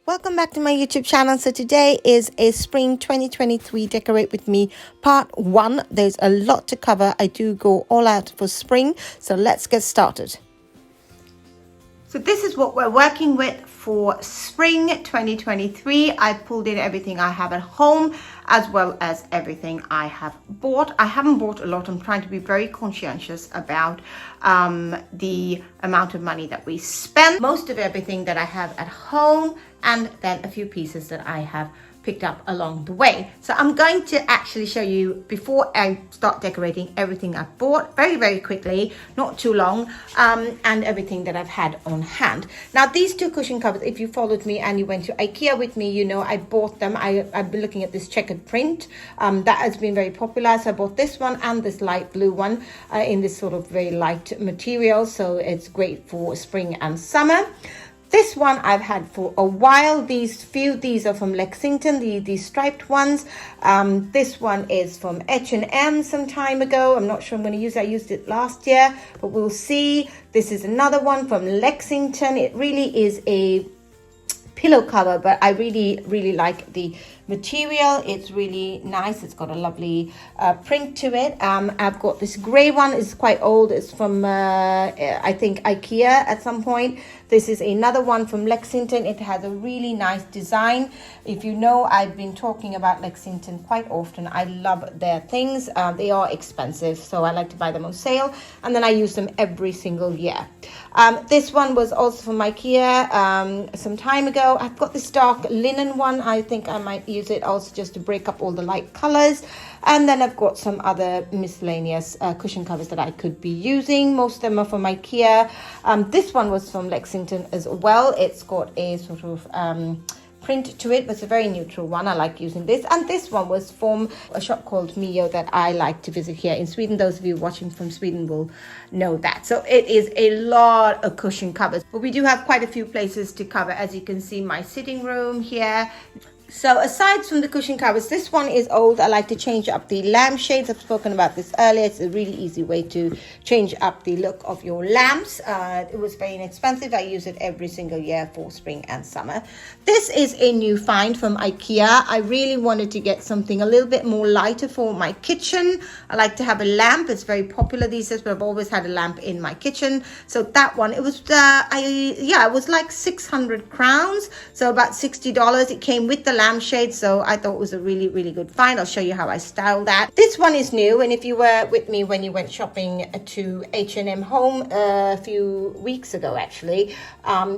Welcome back to my YouTube channel. So today is a spring 2023 decorate with me part 1. There's a lot to cover. I do go all out for spring, so let's get started. So this is what we're working with for spring 2023. I pulled in everything I have at home as well as everything I have bought. I haven't bought a lot. I'm trying to be very conscientious about the amount of money that we spend. Most of everything that I have at home, and then a few pieces that I have picked up along the way. So I'm going to actually show you, before I start decorating, everything I've bought very quickly, not too long, and everything that I've had on hand. Now these two cushion covers, if you followed me and you went to IKEA with me, you know I bought them. I've been looking at this checkered print that has been very popular, so I bought this one and this light blue one in this sort of very light material, so it's great for spring and summer. This one I've had for a while. These are from Lexington, these striped ones. This one is from H&M some time ago. I'm not sure I'm going to use it. I used it last year, but we'll see. This is another one from Lexington. It really is a pillow cover, but I really like the material. It's really nice. It's got a lovely print to it. I've got this gray one. It's quite old. It's from I think IKEA at some point. This is another one from Lexington. It has a really nice design. If you know, I've been talking about Lexington quite often. I love their things. They are expensive, so I like to buy them on sale, and then I use them every single year. This one was also from IKEA some time ago. I've got this dark linen one. I think I might use it also just to break up all the light colors. And then I've got some other miscellaneous cushion covers that I could be using. Most of them are from IKEA. This one was from Lexington as well. It's got a sort of print to it, but it's a very neutral one. I like using this. And this one was from a shop called Mio that I like to visit here in Sweden. Those of you watching from Sweden will know that. So it is a lot of cushion covers, but we do have quite a few places to cover. As you can see, my sitting room here. So aside from the cushion covers, this one is old. I like to change up the lampshades. I've spoken about this earlier. It's a really easy way to change up the look of your lamps. It was very inexpensive. I use it every single year for spring and summer. This is a new find from IKEA. I really wanted to get something a little bit more lighter for my kitchen. I like to have a lamp. It's very popular these days, but I've always had a lamp in my kitchen. So that one, it was it was like 600 crowns, so about $60. It came with the lampshade, so I thought it was a really good find. I'll show you how I styled that. This one is new, and if you were with me when you went shopping to H&M Home a few weeks ago, actually,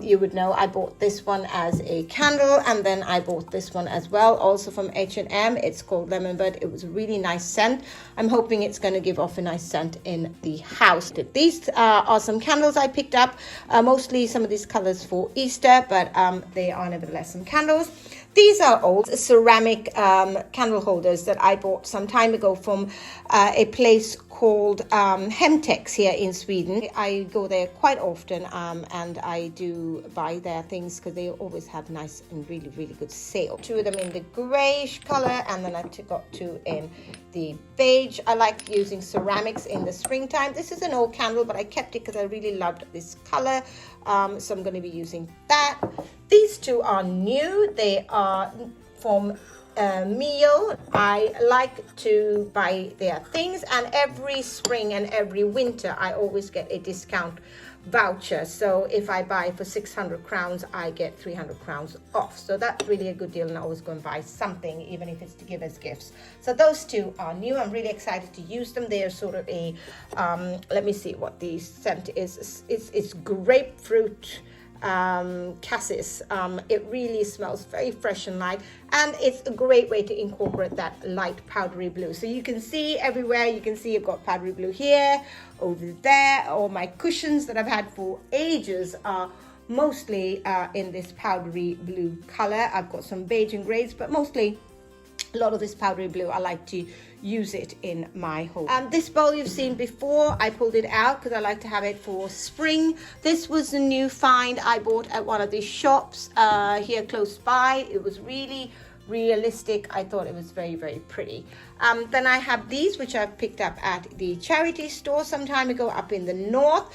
you would know I bought this one as a candle, and then I bought this one as well, also from H&M. It's called Lemon Bud. It was a really nice scent. I'm hoping it's going to give off a nice scent in the house. These are some candles I picked up, mostly some of these colors for Easter, but they are nevertheless some candles. These are old ceramic candle holders that I bought some time ago from a place called Hemtex here in Sweden. I go there quite often, and I do buy their things because they always have nice and really good sale. Two of them in the grayish color, and then I got two in the beige. I like using ceramics in the springtime. This is an old candle, but I kept it because I really loved this color, so I'm going to be using that. These two are new. They are from Mio. I like to buy their things, and every spring and every winter I always get a discount voucher. So if I buy for 600 crowns, I get 300 crowns off. So that's really a good deal, and I always go and buy something, even if it's to give as gifts. So those two are new. I'm really excited to use them. They're sort of a let me see what the scent is. It's grapefruit cassis. It really smells very fresh and light, and it's a great way to incorporate that light powdery blue. So you can see everywhere, you can see I've got powdery blue here, over there. All my cushions that I've had for ages are mostly in this powdery blue color. I've got some beige and grays, but mostly a lot of this powdery blue. I like to use it in my home. This bowl you've seen before. I pulled it out because I like to have it for spring. This was a new find I bought at one of these shops here close by. It was really realistic. I thought it was very, very pretty. Then I have these, which I've picked up at the charity store some time ago up in the north.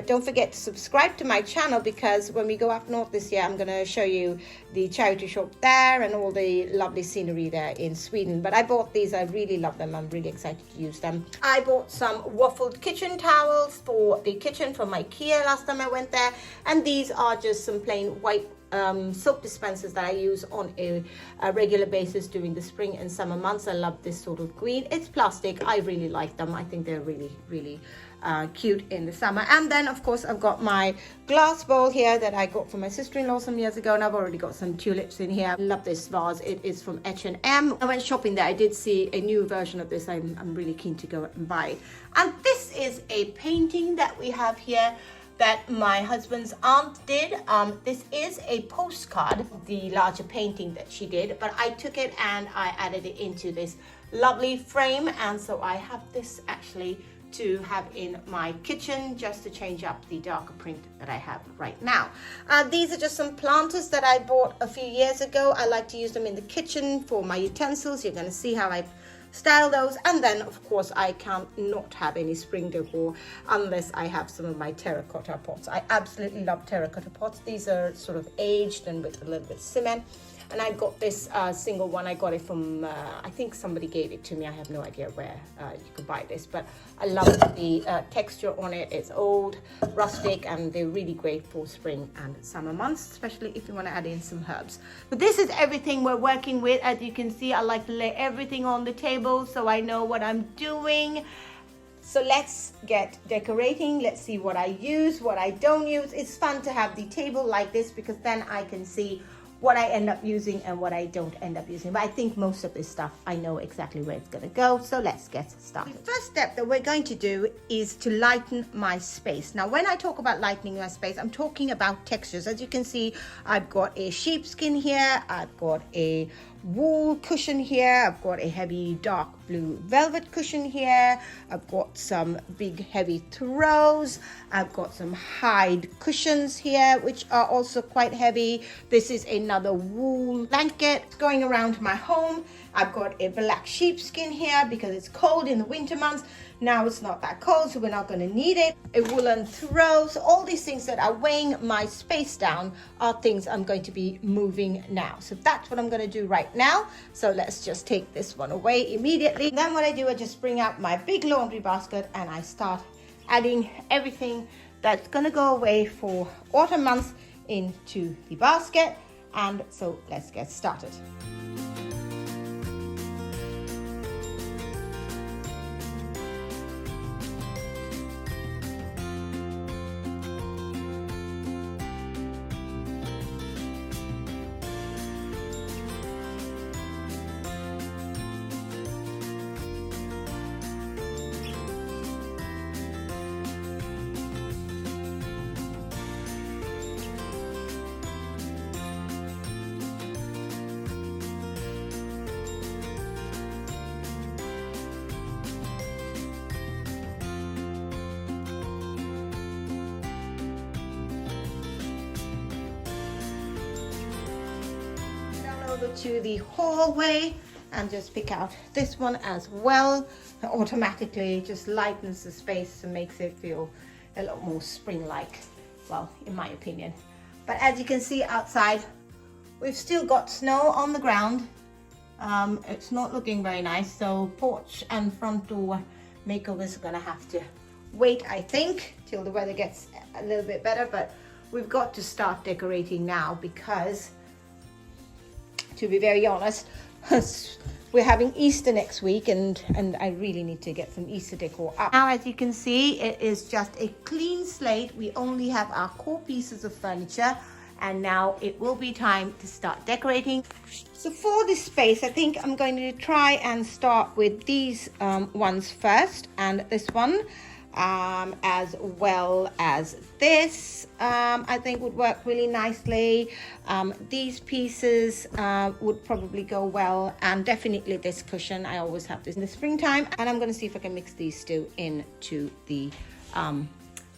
Don't forget to subscribe to my channel, because when we go up north this year, I'm going to show you the charity shop there and all the lovely scenery there in Sweden. But I bought these. I really love them. I'm really excited to use them. I bought some waffled kitchen towels for the kitchen from IKEA last time I went there. And these are just some plain white soap dispensers that I use on a regular basis during the spring and summer months. I love this sort of green. It's plastic. I really like them. I think they're really, really cute in the summer. And then of course I've got my glass bowl here that I got from my sister-in-law some years ago, and I've already got some tulips in here. I love this vase. It is from H&M. I went shopping there. I did see a new version of this. I'm really keen to go and buy it. And this is a painting that we have here that my husband's aunt did. This is a postcard, the larger painting that she did, but I took it and I added it into this lovely frame, and so I have this actually to have in my kitchen just to change up the darker print that I have right now. These are just some planters that I bought a few years ago. I like to use them in the kitchen for my utensils. You're going to see how I style those. And then of course I can't not have any spring decor unless I have some of my terracotta pots. I absolutely love terracotta pots. These are sort of aged and with a little bit of cement. And I got this single one. I got it from, I think somebody gave it to me. I have no idea where you could buy this, but I love the texture on it. It's old, rustic, and they're really great for spring and summer months, especially if you want to add in some herbs. But this is everything we're working with. As you can see, I like to lay everything on the table so I know what I'm doing. So let's get decorating. Let's see what I use, what I don't use. It's fun to have the table like this because then I can see what I end up using and what I don't end up using. But I think most of this stuff, I know exactly where it's gonna go. So let's get started. The first step that we're going to do is to lighten my space. Now, when I talk about lightening my space, I'm talking about textures. As you can see, I've got a sheepskin here. I've got a wool cushion here. I've got a heavy dark blue velvet cushion here. I've got some big heavy throws. I've got some hide cushions here, which are also quite heavy. This is another wool blanket. Going around my home, I've got a black sheepskin here because it's cold in the winter months. Now it's not that cold, so we're not going to need it. A woolen throw. So all these things that are weighing my space down are things I'm going to be moving now. So that's what I'm going to do right now. So let's just take this one away immediately. Then what I do, I just bring out my big laundry basket and I start adding everything that's going to go away for autumn months into the basket. And so let's get started. To the hallway and just pick out this one as well. It automatically just lightens the space and makes it feel a lot more spring-like, well, in my opinion. But as you can see outside, we've still got snow on the ground. It's not looking very nice, so porch and front door makeovers are gonna have to wait, I think, till the weather gets a little bit better. But we've got to start decorating now because, to be very honest, we're having Easter next week and I really need to get some Easter decor up. Now, as you can see, it is just a clean slate. We only have our core pieces of furniture and now it will be time to start decorating. So for this space, I think I'm going to try and start with these ones first, and this one, as well as this, I think would work really nicely. These pieces would probably go well, and definitely this cushion. I always have this in the springtime, and I'm going to see if I can mix these two into the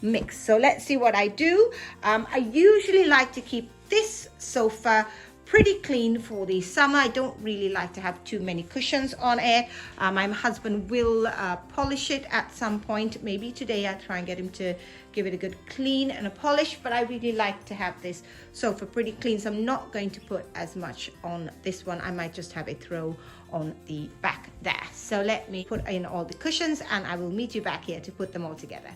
mix. So let's see what I do. I usually like to keep this sofa pretty clean for the summer. I don't really like to have too many cushions on it. My husband will polish it at some point. Maybe today I'll try and get him to give it a good clean and a polish, but I really like to have this sofa pretty clean, so I'm not going to put as much on this one. I might just have a throw on the back there. So let me put in all the cushions and I will meet you back here to put them all together.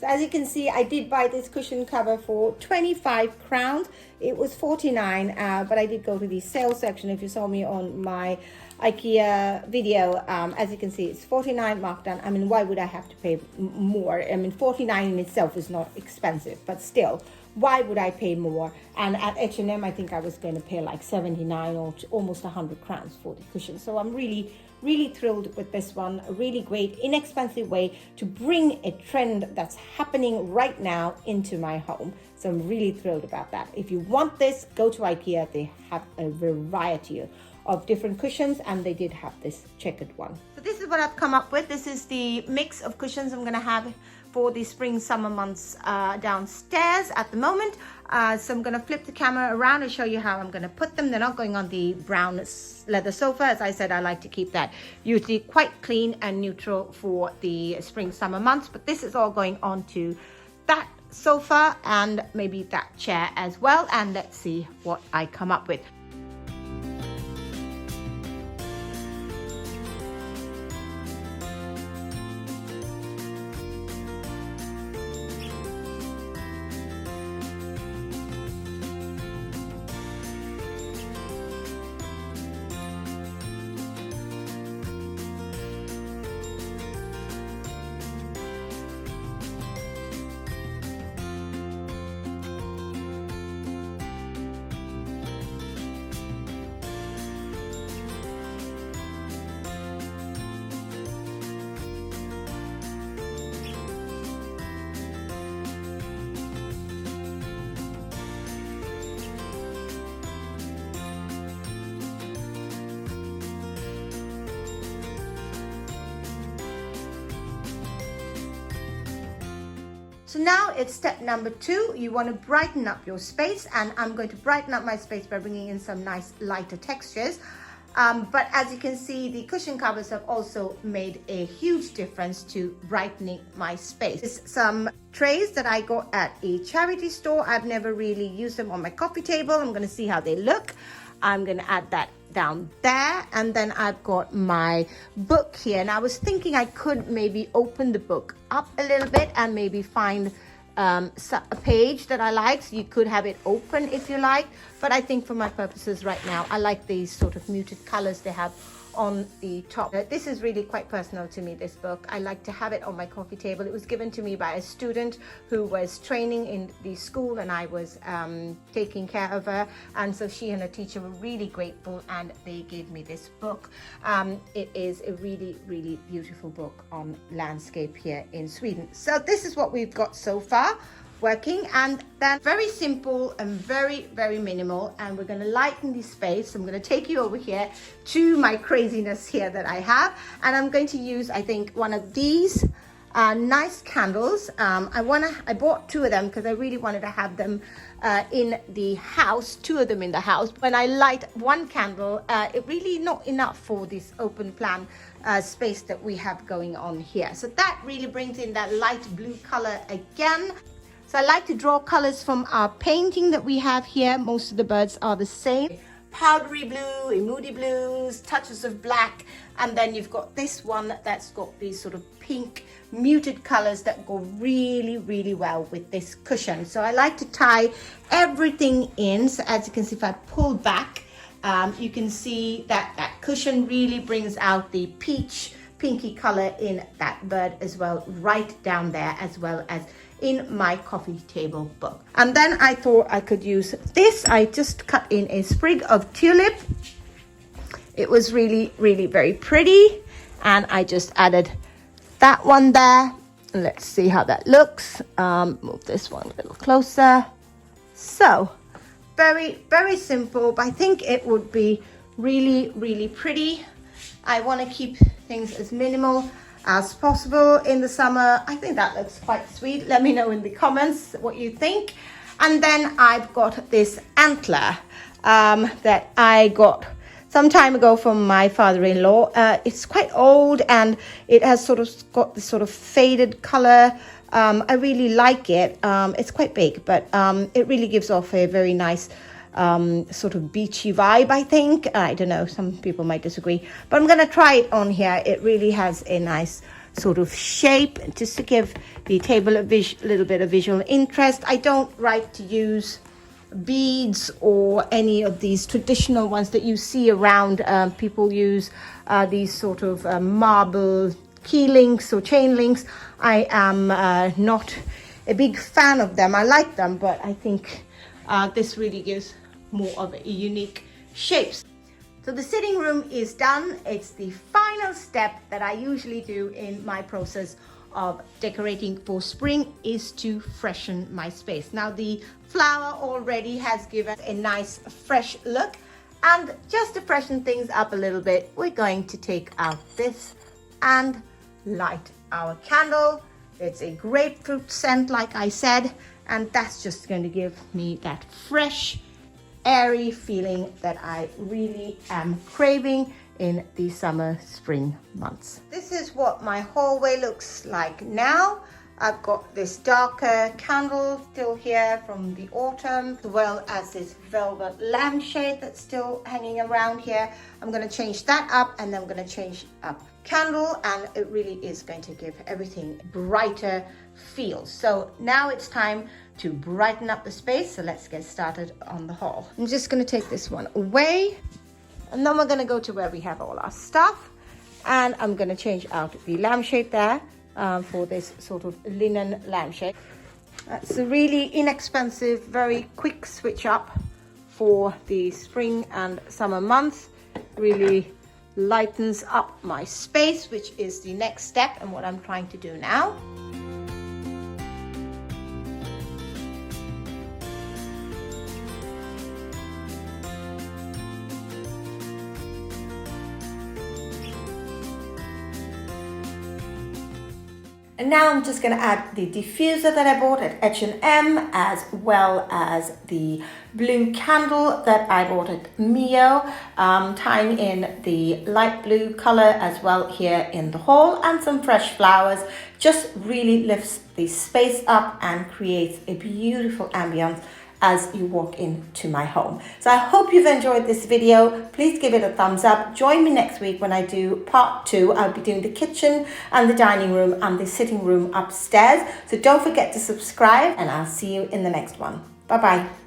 So as you can see, I did buy this cushion cover for 25 crowns. It was 49, but I did go to the sale section. If you saw me on my IKEA video, as you can see, it's 49 marked down. I mean, why would I have to pay more? I mean, 49 in itself is not expensive, but still, why would I pay more? And at H&M, I think I was going to pay like 79 or almost 100 crowns for the cushion. So I'm really thrilled with this one. A really great, inexpensive way to bring a trend that's happening right now into my home. So I'm really thrilled about that. If you want this, go to IKEA. They have a variety of different cushions, and they did have this checkered one. So this is what I've come up with. This is the mix of cushions I'm going to have for the spring summer months downstairs at the moment. So I'm going to flip the camera around and show you how I'm going to put them. They're not going on the brown leather sofa. As I said, I like to keep that usually quite clean and neutral for the spring summer months, but this is all going onto that sofa and maybe that chair as well. And let's see what I come up with. So now it's step number 2. You want to brighten up your space, and I'm going to brighten up my space by bringing in some nice lighter textures. But as you can see, the cushion covers have also made a huge difference to brightening my space. There's some trays that I got at a charity store. I've never really used them on my coffee table. I'm going to see how they look. I'm going to add that down there, and then I've got my book here, and I was thinking I could maybe open the book up a little bit and maybe find a page that I like, so you could have it open if you like, but I think for my purposes right now I like these sort of muted colors they have on the top. This is really quite personal to me, this book. I like to have it on my coffee table. It was given to me by a student who was training in the school, and I was taking care of her, and so she and her teacher were really grateful and they gave me this book. It is a really beautiful book on landscape here in Sweden. So this is what we've got so far working, and then very simple and very minimal, and we're going to lighten the space. I'm going to take you over here to my craziness here that I have, and I'm going to use, I think, one of these nice candles. I bought 2 of them because I really wanted to have them in the house, 2 of them in the house. When I light one candle, it really not enough for this open plan space that we have going on here. So that really brings in that light blue color again. So I like to draw colors from our painting that we have here. Most of the birds are the same. Powdery blue, a moody blues, touches of black, and then you've got this one that's got these sort of pink muted colors that go really well with this cushion. So I like to tie everything in. So as you can see, if I pull back, you can see that that cushion really brings out the pinky color in that bird as well, right down there, as well as in my coffee table book. And then I thought I could use this. I just cut in a sprig of tulip. It was really very pretty, and I just added that one there. Let's see how that looks. Move this one a little closer. So very simple, but I think it would be really pretty. I want to keep things as minimal as possible in the summer. I think that looks quite sweet. Let me know in the comments what you think. And then I've got this antler that I got some time ago from my father-in-law. It's quite old and it has sort of got this sort of faded color. I really like it. It's quite big, but it really gives off a very nice sort of beachy vibe, I think. I don't know, some people might disagree, but I'm gonna try it on here. It really has a nice sort of shape just to give the table a little bit of visual interest. I don't like to use beads or any of these traditional ones that you see around. People use these sort of marble key links or chain links. I am not a big fan of them. I like them, but I think this really gives more of a unique shapes. So the sitting room is done. It's the final step that I usually do in my process of decorating for spring, is to freshen my space. Now the flower already has given a nice fresh look, and just to freshen things up a little bit, we're going to take out this and light our candle. It's a grapefruit scent, like I said, and that's just going to give me that fresh, airy feeling that I really am craving in the summer spring months. This is what my hallway looks like now. I've got this darker candle still here from the autumn, as well as this velvet lampshade that's still hanging around here. I'm going to change that up, and then I'm going to change up candle, and it really is going to give everything brighter feel. So now it's time to brighten up the space. So let's get started on the hall. I'm just going to take this one away, and then we're going to go to where we have all our stuff, and I'm going to change out the lampshade there for this sort of linen lampshade. It's a really inexpensive, very quick switch up for the spring and summer months. Really lightens up my space, which is the next step and what I'm trying to do now. And now I'm just going to add the diffuser that I bought at H&M, as well as the blue candle that I bought at Mio, tying in the light blue color as well here in the hall, and some fresh flowers. Just really lifts the space up and creates a beautiful ambience as you walk into my home. So I hope you've enjoyed this video. Please give it a thumbs up. Join me next week when I do part 2. I'll be doing the kitchen and the dining room and the sitting room upstairs. So don't forget to subscribe, and I'll see you in the next one. Bye-bye.